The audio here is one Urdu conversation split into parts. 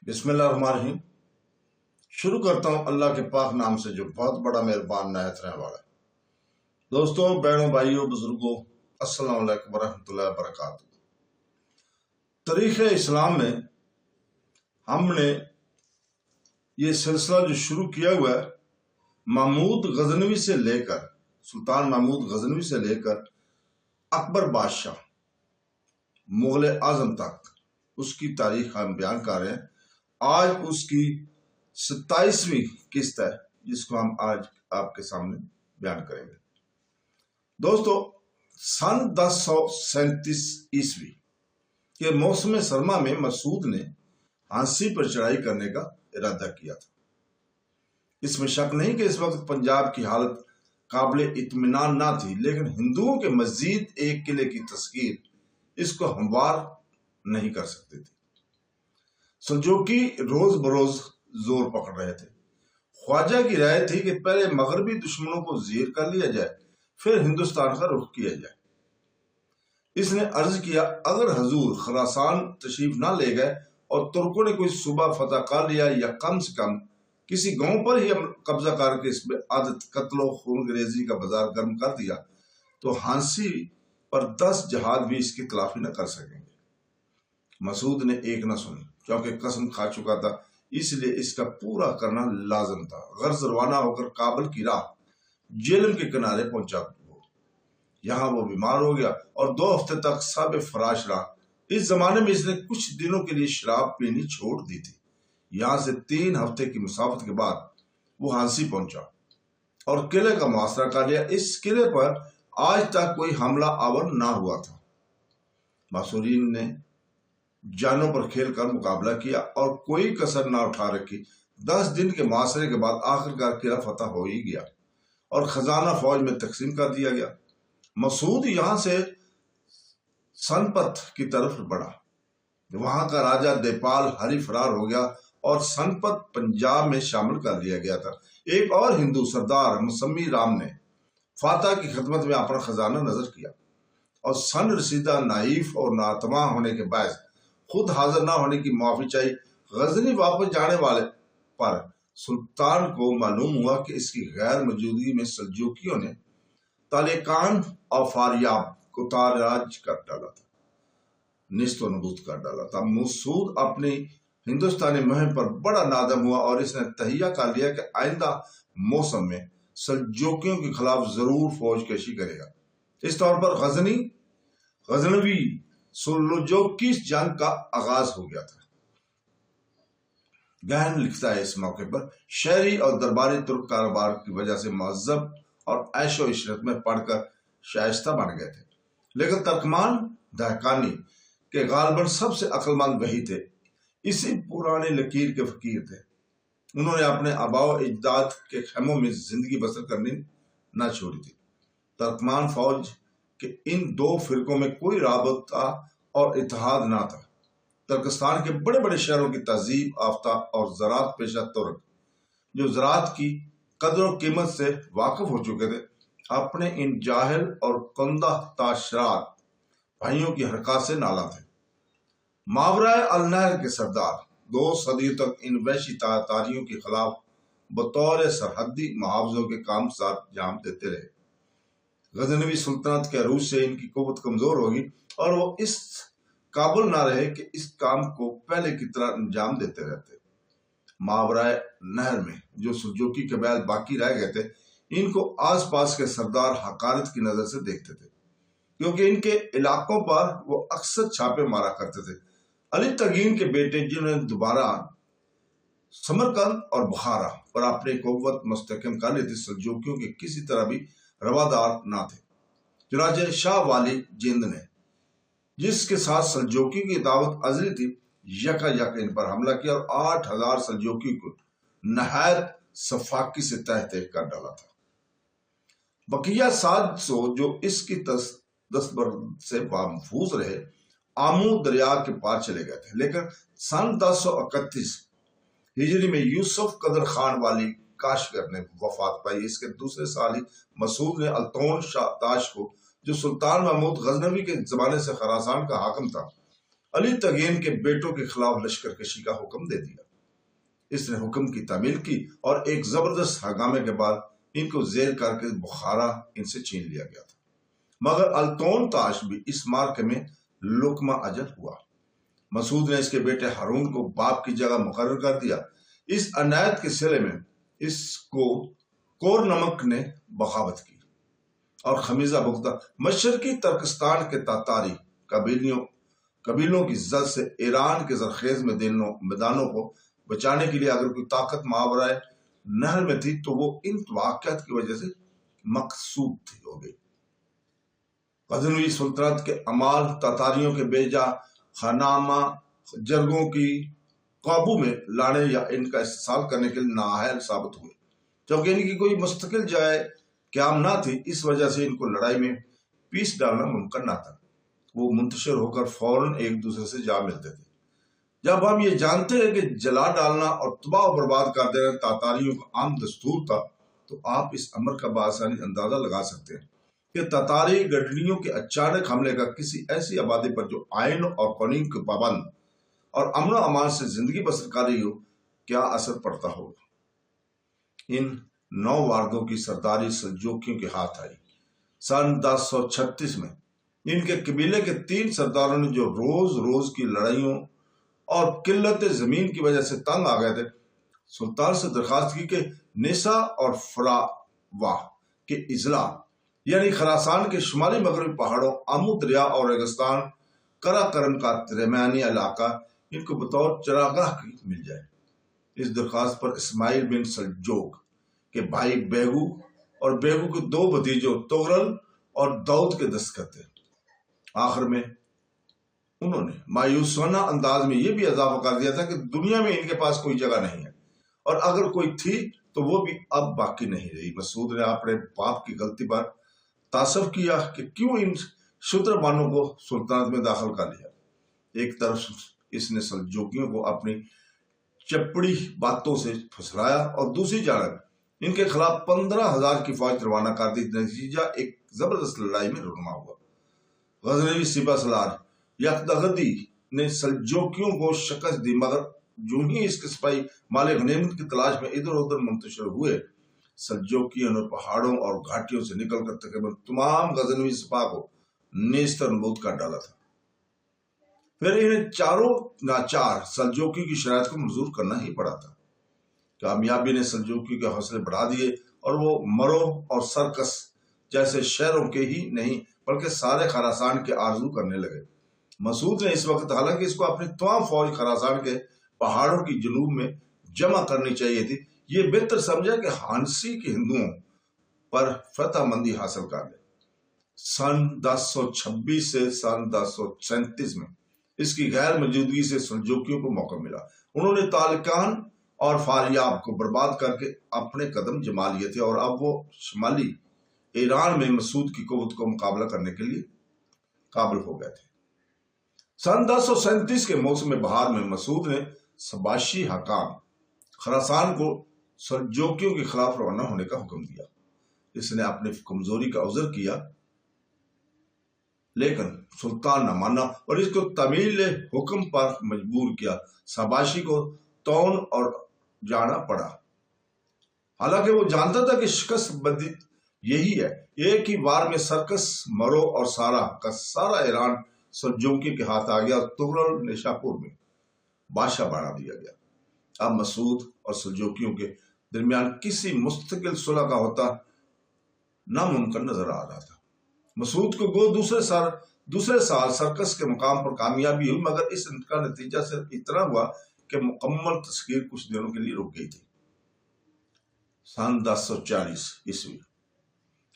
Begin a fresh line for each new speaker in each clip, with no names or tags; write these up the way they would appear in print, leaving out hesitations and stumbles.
بسم اللہ الرحمن الرحیم۔ شروع کرتا ہوں اللہ کے پاک نام سے جو بہت بڑا مہربان نہایت رحم والا ہے۔ دوستوں، بہنوں، بھائیوں، بزرگوں، السلام علیکم ورحمۃ اللہ وبرکاتہ۔ تاریخ اسلام میں ہم نے یہ سلسلہ جو شروع کیا ہوا ہے محمود غزنوی سے لے کر سلطان محمود غزنوی سے لے کر اکبر بادشاہ مغل اعظم تک اس کی تاریخ ہم بیان کر رہے ہیں۔ آج اس کی 27ویں قسط ہے جس کو ہم آج آپ کے سامنے بیان کریں گے۔ دوستو، سن 1037 عیسوی کے موسم سرما میں مسعود نے ہانسی پر چڑھائی کرنے کا ارادہ کیا تھا۔ اس میں شک نہیں کہ اس وقت پنجاب کی حالت قابل اطمینان نہ تھی، لیکن ہندوؤں کے مزید ایک قلعے کی تسخیر اس کو ہموار نہیں کر سکتے تھے۔ سلجوقی روز بروز زور پکڑ رہے تھے۔ خواجہ کی رائے تھی کہ پہلے مغربی دشمنوں کو زیر کر لیا جائے، پھر ہندوستان کا رخ کیا جائے۔ اس نے عرض کیا، اگر حضور خراسان تشریف نہ لے گئے اور ترکوں نے کوئی صوبہ فتح کر لیا یا کم سے کم کسی گاؤں پر ہی قبضہ کر کے اس میں عادت قتل و خون گریزی کا بازار گرم کر دیا تو ہانسی پر 10 جہاد بھی اس کی تلافی نہ کر سکیں گے۔ مسعود نے ایک نہ سنی، کیونکہ قسم کھا چکا تھا، اس لیے اس کا پورا کرنا لازم تھا۔ غرض روانہ ہو کر کابل کی راہ جیلم کے کنارے پہنچا۔ یہاں وہ بیمار ہو گیا اور 2 ہفتے تک سب فراش رہا۔ اس زمانے میں اس نے کچھ دنوں کے لیے شراب پینی چھوڑ دی تھی۔ یہاں سے 3 ہفتے کی مسافت کے بعد وہ ہانسی پہنچا اور قلعے کا محاصرہ کر لیا۔ اس قلعے پر آج تک کوئی حملہ آور نہ ہوا تھا۔ محصورین نے جانوں پر کھیل کر مقابلہ کیا اور کوئی کسر نہ اٹھا رکھی۔ 10 دن کے محاصرے کے بعد آخرکار قلعہ فتح ہو ہی گیا اور خزانہ فوج میں تقسیم کر دیا گیا۔ مسعود یہاں سے سنپت کی طرف بڑھا۔ وہاں کا راجہ دیپال ہری فرار ہو گیا اور سنپت پنجاب میں شامل کر لیا گیا تھا۔ ایک اور ہندو سردار مسمی رام نے فاتح کی خدمت میں اپنا خزانہ نظر کیا اور سن رسیدہ نائف اور ناتواں ہونے کے باعث خود حاضر نہ ہونے کی معافی چاہی۔ غزنی واپس جانے والے پر سلطان کو معلوم ہوا کہ اس کی غیر موجودگی میں سلجوقیوں نے تالقان اور فاریاب کو تاراج کر ڈالا تھا، نیست و نبود کر ڈالا تھا۔ مسعود اپنی ہندوستانی مہم پر بڑا نادم ہوا اور اس نے تہیہ کر لیا کہ آئندہ موسم میں سلجوقیوں کے خلاف ضرور فوج کشی کرے گا۔ اس طور پر غزنوی سلجوقی جنگ کا آغاز ہو گیا تھا۔ گہن لکھتا ہے، اس موقع پر شہری اور درباری ترک کاروبار کی وجہ سے مہذب اور عیش و عشرت میں پڑھ کر شائستہ بن گئے تھے، لیکن ترکمان دہقانی کے غالباً سب سے عقل مند وہی تھے، اسی پرانے لکیر کے فقیر تھے۔ انہوں نے اپنے آباء و اجداد کے خیموں میں زندگی بسر کرنی نہ چھوڑی تھی۔ ترکمان فوج کہ ان 2 فرقوں میں کوئی رابطہ اور اتحاد نہ تھا۔ ترکستان کے بڑے بڑے شہروں کی تہذیب یافتہ اور زراعت پیشہ ترک جو زراعت کی قدر و قیمت سے واقف ہو چکے تھے، اپنے ان جاہل اور کندہ تاشرات بھائیوں کی حرکات سے نالاں تھے۔ ماورائے النہر کے سردار 2 صدیوں تک ان وحشی تاتاریوں کے خلاف بطور سرحدی محافظوں کے کام ساتھ جام دیتے رہے۔ غزنوی سلطنت کے عروج سے ان کی قوت کمزور ہوگی اور وہ اس قابل نہ رہے کہ اس کام کو پہلے کی طرح انجام دیتے رہتے۔ ماورائے نہر میں جو سلجوقی قبائل باقی رہ گئے تھے، ان کو آس پاس کے سردار حقارت کی نظر سے دیکھتے تھے، کیونکہ ان کے علاقوں پر وہ اکثر چھاپے مارا کرتے تھے۔ علی تگین کے بیٹے جنہوں نے دوبارہ سمرقند اور بخارا پر اپنی قوت مستحکم کر لی تھی، سلجوقیوں کے کسی طرح بھی روادار نہ تھے۔ چنانچہ شاہ والی جند نے، جس کے ساتھ سلجوقی کی دعوت ازلی تھی، یک ان پر حملہ کیا اور 8000 سلجوقی کو نہایت سفاکی سے تہ تہ کر ڈالا تھا۔ بقیہ 700 جو اس کی دستبرد سے محفوظ رہے، آمو دریا کے پار چلے گئے تھے، لیکن سن 1031 ہجری میں یوسف قدر خان والی کاشگر نے وفات پائی۔ اس کے دوسرے سال ہی مسعود نے التون شاہ تاش کو، جو سلطان محمود غزنوی کے زمانے سے خراسان کا حاکم تھا، علی تغین کے بیٹوں کے خلاف لشکر کشی کا حکم دے دیا۔ اس نے حکم کی تعمیل کی اور ایک زبردست ہنگامے کے بعد ان کو زیر کر کے بخارا ان سے چھین لیا گیا تھا، مگر التون تاش بھی اس مارکے میں لقمہ اجل ہوا۔ مسعود نے اس کے بیٹے ہارون کو باپ کی جگہ مقرر کر دیا۔ اس عنایت کے صلے میں اس کو کور نمک نے بغاوت کی اور خمیزہ بختہ مشرقی ترکستان کے تاتاری قبیلوں کی زد سے ایران کے زرخیز میدانوں کو بچانے کے لیے اگر کوئی طاقت ماورائے نہر میں تھی تو وہ ان واقعات کی وجہ سے مقصود تھی ہو گئی۔ غزنوی سلطنت کے امال تاتاریوں کے بیجا خانامہ جرگوں کی قابو میں لانے یا ان کا استحصال کرنے کے لیے نااہل ثابت ہوئے، جبکہ ان کی کوئی مستقل جائے قیام نہ تھی۔ اس وجہ سے ان کو لڑائی میں پیس ڈالنا ممکن نہ تھا۔ وہ منتشر ہو کر فوراً ایک دوسرے سے جا ملتے تھے۔ جب ہم یہ جانتے ہیں کہ جلا ڈالنا اور تباہ و برباد کر دینا تاتاریوں کا عام دستور تھا، تو آپ اس امر کا بآسانی اندازہ لگا سکتے ہیں کہ تاتاری گڈریوں کے اچانک حملے کا کسی ایسی آبادی پر جو آئین اور قانون کے پابند اور امن و امان سے زندگی بسر کر رہی ہو کیا اثر پڑتا ہوگا۔ ان 9 واردوں کی سرداری سلجوکیوں کے ہاتھ آئی۔ سن 1036 میں ان کے قبیلے کے 3 سرداروں نے جو روز کی لڑائیوں اور قلت زمین کی وجہ سے تنگ آ گئے تھے، سلطان سے درخواست کی کہ نسا اور فراوا کے اضلاع یعنی خراسان کے شمالی مغربی پہاڑوں، آمو دریا اور ریگستان قراقرم کا درمیانی علاقہ ان کو بطور چراگاہ کی مل جائے۔ اس درخواست پر اسماعیل بن سلجوق کے بھائی بیگو اور بیگو کے 2 بھتیجوں تغرل اور داؤد کے دستخط تھے۔ آخر میں انہوں نے مایوسانہ انداز میں یہ بھی اضافہ کر دیا تھا کہ دنیا میں ان کے پاس کوئی جگہ نہیں ہے، اور اگر کوئی تھی تو وہ بھی اب باقی نہیں رہی۔ مسعود نے اپنے باپ کی غلطی پر تعصب کیا کہ کیوں ان شتر بانوں کو سلطنت میں داخل کر لیا۔ ایک طرف اس نے سلجوکیوں کو اپنی چپڑی باتوں سے پھسلایا اور دوسری جانب ان کے خلاف 15,000 کی فوج روانہ کر دی۔ نتیجہ ایک زبردست لڑائی میں رونما ہوا۔ غزنوی سپہ سالار یکدغدی نے سلجوکیوں کو شکست دی، مگر جو ہی اس کے سپاہی مال غنیمت کی تلاش میں ادھر ادھر منتشر ہوئے، سلجوکیوں نے پہاڑوں اور گھاٹیوں سے نکل کر تقریباً تمام غزنوی سپاہ کو نیست نبود کر ڈالا تھا۔ پھر انہیں چاروں ناچار سلجوکیوں کی شرائط کو منظور کرنا ہی پڑا تھا۔ کامیابی نے سلجوکیوں کے حوصلے بڑھا دیے اور وہ مرو اور سرکس جیسے شہروں کے ہی نہیں بلکہ سارے خراسان کے آرزو کرنے لگے۔ مسعود نے اس وقت، حالانکہ اس کو اپنی تمام فوج خراسان کے پہاڑوں کی جنوب میں جمع کرنی چاہیے تھی، یہ بہتر سمجھا کہ ہانسی کے ہندوؤں پر فتح مندی حاصل کر لے۔ سن 1026 سے سن 1037 میں اس کی غیر موجودگی سے سلجوکیوں کو موقع ملا۔ انہوں نے تالکان اور فاریاب کو برباد کر کے اپنے قدم جما لیے تھے اور اب وہ شمالی ایران میں مسعود کی قوت کو مقابلہ کرنے کے لیے قابل ہو گئے تھے۔ سن 1037 کے موسم بہار میں مسعود نے سباشی حکام خراسان کو سلجوکیوں کے خلاف روانہ ہونے کا حکم دیا۔ اس نے اپنی کمزوری کا عذر کیا، لیکن سلطان نہ مانا اور اس کو تعمیل حکم پر مجبور کیا۔ سباشی کو تون اور جانا پڑا، حالانکہ وہ جانتا تھا کہ شکست بدی یہی ہے۔ ایک ہی بار میں سرکس، مرو اور سارا کا سارا ایران سلجوکی کے ہاتھ آ گیا اور تغرل نیشاپور میں بادشاہ بنا دیا گیا۔ اب مسعود اور سلجوکیوں کے درمیان کسی مستقل صلح کا ہوتا ناممکن نظر آ رہا تھا۔ مسعود کو گو دوسرے سال سرکس کے مقام پر کامیابی ہوئی، مگر اس کا نتیجہ صرف اتنا ہوا کہ مکمل تسخیر کچھ دنوں کے لیے رک گئی تھی۔ سن 1040 عیسوی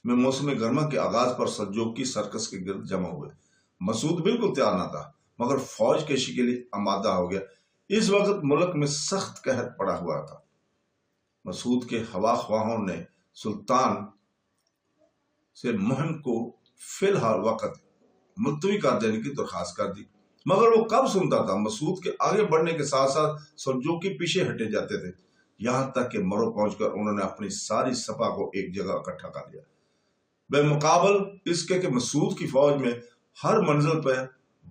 میں موسم گرما کے آغاز پر سلجوکی سرکس کے گرد جمع ہوئے۔ مسعود بالکل تیار نہ تھا، مگر فوج کشی کے لیے آمادہ ہو گیا۔ اس وقت ملک میں سخت قحط پڑا ہوا تھا۔ مسعود کے ہوا خواہوں نے سلطان سے مہم کو فی الحال وقت ملتوی کر دینے کی درخواست کر دی، مگر وہ کب سنتا تھا۔ مسعود کے آگے بڑھنے کے ساتھ ساتھ سلجوکی پیچھے ہٹے جاتے تھے، یہاں تک کہ مرو پہنچ کر انہوں نے اپنی ساری سپا کو ایک جگہ اکٹھا کر لیا۔ بالمقابل اس کے کہ مسعود کی فوج میں ہر منزل پہ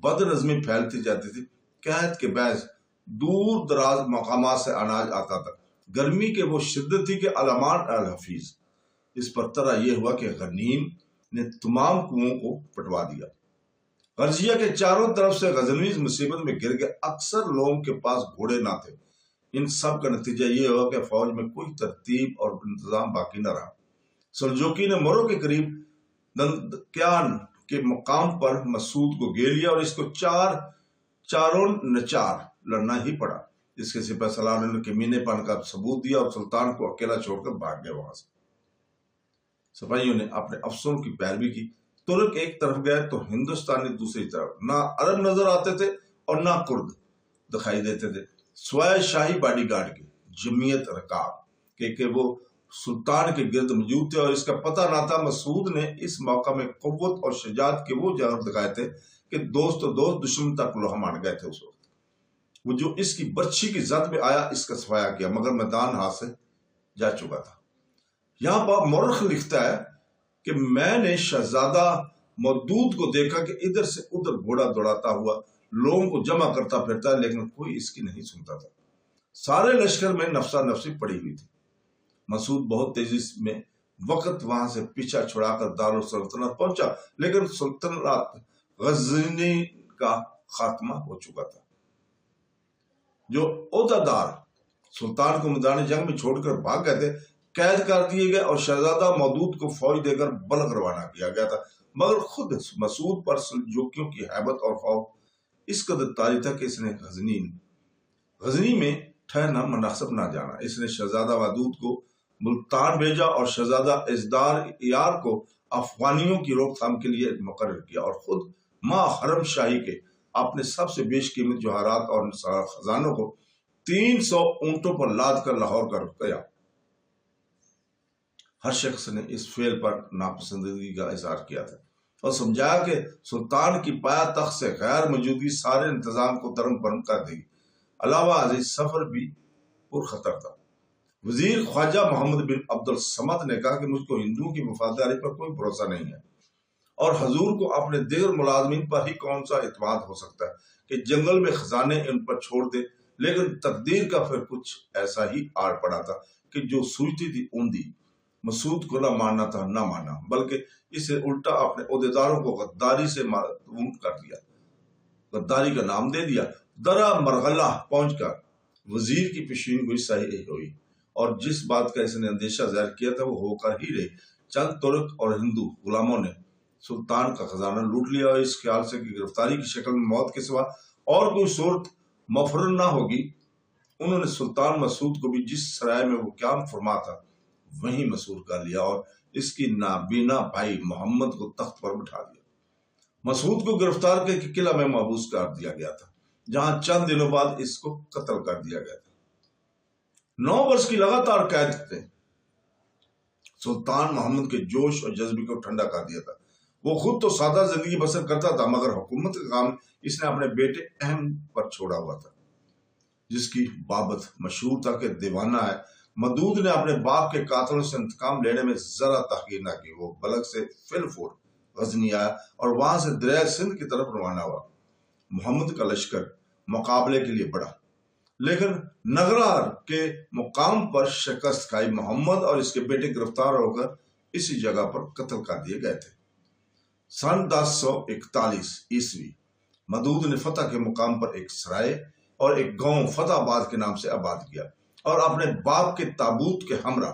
بد نظمی پھیلتی جاتی تھی، قحط کے باعث دور دراز مقامات سے اناج آتا تھا، گرمی کے وہ شدت تھی کہ علمان الحفیظ، اس پر طرح یہ ہوا کہ غنیم نے تمام کنوؤں کو پٹوا دیا۔ غرضیہ کے چاروں طرف سے غزنوی مصیبت میں گر گئے، اکثر لوگوں کے پاس گھوڑے نہ تھے۔ ان سب کا نتیجہ یہ ہوا کہ فوج میں کوئی ترتیب اور انتظام باقی نہ رہا۔ سلجوقی نے مرو کے قریب دندکیان کے مقام پر مسعود کو گھیر لیا اور اس کو چاروں نچار لڑنا ہی پڑا۔ اس کے سپہ سالاروں نے کمینے پن کا ثبوت دیا اور سلطان کو اکیلا چھوڑ کر بھاگ گئے وہاں سے۔ سپاہیوں نے اپنے افسروں کی پیروی کی، ترک ایک طرف گئے تو ہندوستانی دوسری طرف، نہ عرب نظر آتے تھے اور نہ کرد دکھائی دیتے تھے، سوائے شاہی باڈی گارڈ کے، جمعیت رکاب کہ وہ سلطان کے گرد موجود تھے، اور اس کا پتہ نہ تھا۔ مسعود نے اس موقع میں قوت اور شجاعت کے وہ جوہر دکھائے تھے کہ دوست تو دوست، دشمن تک لوہا مان گئے تھے۔ اس وقت وہ جو اس کی برچھی کی زد میں آیا، اس کا صفایا کیا، مگر میدان ہاتھ سے جا چکا تھا۔ یہاں پر مورخ لکھتا ہے کہ میں نے شہزادہ مودود کو دیکھا کہ ادھر سے ادھر گھوڑا دوڑاتا ہوا لوگوں کو جمع کرتا پھرتا ہے، لیکن کوئی اس کی نہیں سنتا تھا۔ سارے لشکر میں نفسا نفسی پڑی ہوئی تھی۔ مسعود بہت تیزی میں وقت وہاں سے پیچھا چھڑا کر دارالسلطنت پہنچا، لیکن سلطنت غزنی کا خاتمہ ہو چکا تھا۔ جو عہدیدار سلطان کو میدان جنگ میں چھوڑ کر بھاگ گئے تھے، قید کر دیے گئے اور شہزادہ مودود کو فوج دے کر بلخ روانہ کیا گیا تھا، مگر خود مسعود پر سلجوقیوں کی ہیبت اور خوف اس قدر طاری تھا کہ اس نے غزنی میں ٹھہرنا مناسب نہ جانا۔ اس نے شہزادہ مودود کو ملتان بھیجا اور شہزادہ ازدار یار کو افغانیوں کی روک تھام کے لیے مقرر کیا، اور خود ماں حرم شاہی کے اپنے سب سے بیش قیمت جوہرات اور خزانوں کو 300 اونٹوں پر لاد کر لاہور کا رخ کیا۔ ہر شخص نے اس فعل پر ناپسندگی کا اظہار کیا تھا اور سمجھایا کہ سلطان کی پایا تخت سے غیر موجودگی سارے انتظام کو درم برم کر دے گی۔ علاوہ ازیں سفر بھی پرخطر تھا۔ وزیر خواجہ محمد بن عبد الصمد نے کہا کہ مجھ کو ہندوؤں کی وفاداری پر کوئی بھروسہ نہیں ہے، اور حضور کو اپنے دیگر ملازمین پر ہی کون سا اعتماد ہو سکتا ہے کہ جنگل میں خزانے ان پر چھوڑ دے۔ لیکن تقدیر کا پھر کچھ ایسا ہی آڑ پڑا تھا کہ جو سوچتی تھی اوندی۔ مسعود کو نہ ماننا تھا نہ مانا، بلکہ اسے الٹا اپنے عہدیداروں کو غداری سے معدوم کر دیا، غداری کا نام دے دیا۔ درہ مرغلہ پہنچ کر وزیر کی پیشین گوئی صحیح ہوئی، اور جس بات کا اس نے اندیشہ ظاہر کیا تھا وہ ہو کر ہی رہی۔ چند ترک اور ہندو غلاموں نے سلطان کا خزانہ لوٹ لیا، اور اس خیال سے کہ گرفتاری کی شکل میں موت کے سوا اور کوئی صورت مفر نہ ہوگی، انہوں نے سلطان مسعود کو بھی جس سرائے میں وہ قیام فرما تھا وہیں مسور کر لیا، اور اس کی نابینا بھائی محمد کو تخت پر بٹھا دیا۔ مسعود کو گرفتار کر کے قلعہ میں محبوس کر دیا گیا تھا، جہاں چند دنوں بعد اس کو قتل کر دیا گیا تھا۔ 9 برس کی لگاتار قید نے سلطان محمد کے جوش اور جذبے کو ٹھنڈا کر دیا تھا۔ وہ خود تو سادہ زندگی بسر کرتا تھا، مگر حکومت کا کام اس نے اپنے بیٹے احمد پر چھوڑا ہوا تھا، جس کی بابت مشہور تھا کہ دیوانہ ہے۔ مودود نے اپنے باپ کے قاتلوں سے انتقام لینے میں ذرا تاخیر نہ کی۔ وہ بلخ سے فل فور غزنی آیا اور وہاں سے دریائے سندھ کی طرف روانہ ہوا۔ محمد کا لشکر مقابلے کے لیے بڑھا، لیکن نگرہار کے مقام پر شکست کھائی۔ محمد اور اس کے بیٹے گرفتار ہو کر اسی جگہ پر قتل کر دیے گئے تھے۔ سن 1041 عیسوی مودود نے فتح کے مقام پر ایک سرائے اور ایک گاؤں فتح آباد کے نام سے آباد کیا، اور اپنے باپ کے تابوت کے ہمراہ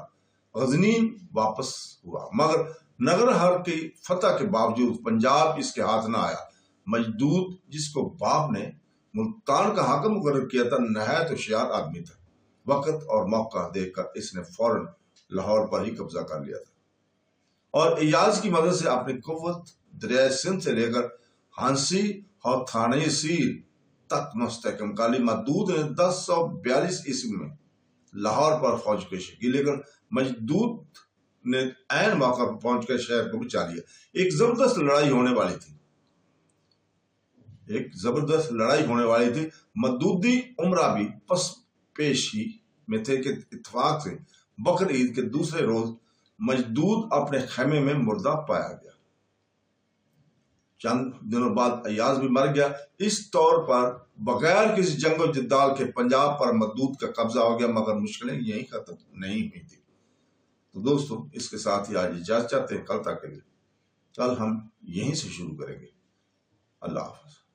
غزنی واپس ہوا، مگر نگرہار کی فتح کے باوجود پنجاب اس کے ہاتھ نہ آیا۔ مودود، جس کو باپ نے ملتان کا حاکم مقرر کیا تھا، نہایت ہوشیار آدمی تھا۔ وقت اور موقع دیکھ کر اس نے فوراً لاہور پر ہی قبضہ کر لیا تھا، اور ایاز کی مدد سے اپنی قوت دریائے سندھ سے لے کر ہانسی اور تھانہ سیر تک مستحکم کر لی۔ مودود نے 1042 عیسوی میں لاہور پر فوج پیش کی، لیکن مودود نے عین موقع پر پہنچ کر شہر کو بچا لیا۔ ایک زبردست لڑائی ہونے والی تھی۔ مودودی عمرہ بھی پس پیش ہی میں تھے کہ اتفاق سے بقر عید کے دوسرے روز مودود اپنے خیمے میں مردہ پایا گیا۔ چند دنوں بعد ایاز بھی مر گیا۔ اس طور پر بغیر کسی جنگ و جدال کے پنجاب پر مودود کا قبضہ ہو گیا، مگر مشکلیں یہیں ختم نہیں ہوئی تھی۔ تو دوستو اس کے ساتھ ہی آج اجازت چاہتے ہیں، کل تک کے لیے۔ کل ہم یہیں سے شروع کریں گے۔ اللہ حافظ۔